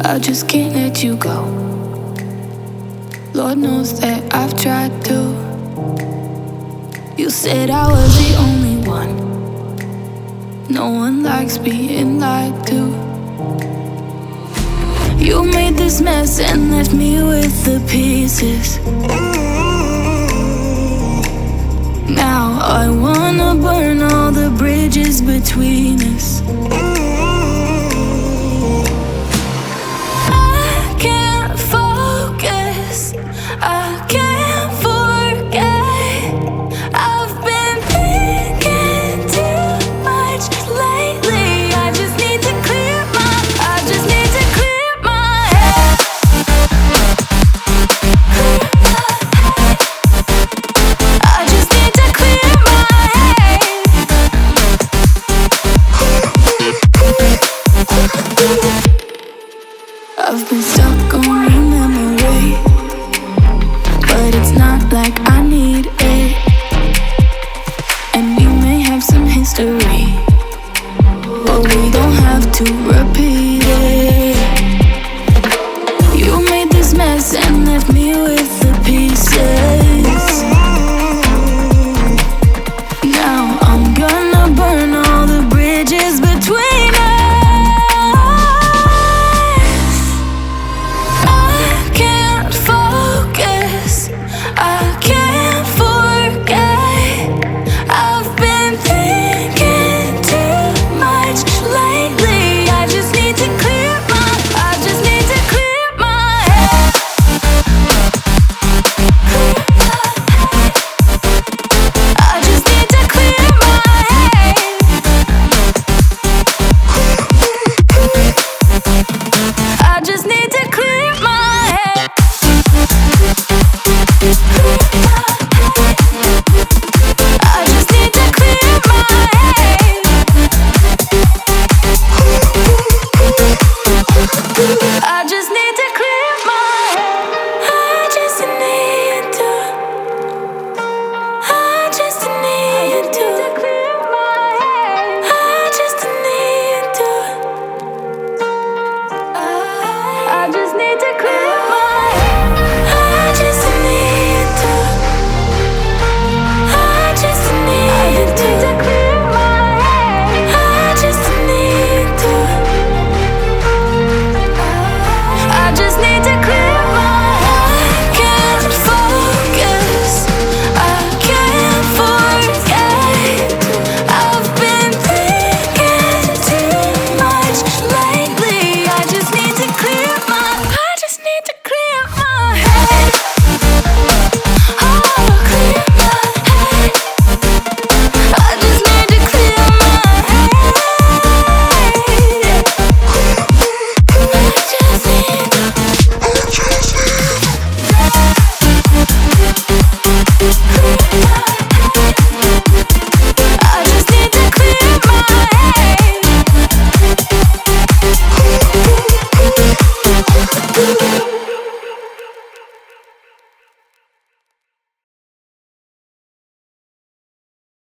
I just can't let you go. Lord knows that I've tried to. You said I was the only one. No one likes being lied to. You made this mess and left me with the pieces. Now I wanna burn all the bridges between us. I can't focus, I can't forget. I've been thinking too much lately. I just need to clear my head. I just need to clear my head. I've been stuck on your memory, but it's not like I need it. And we may have some history, but we don't have to repeat.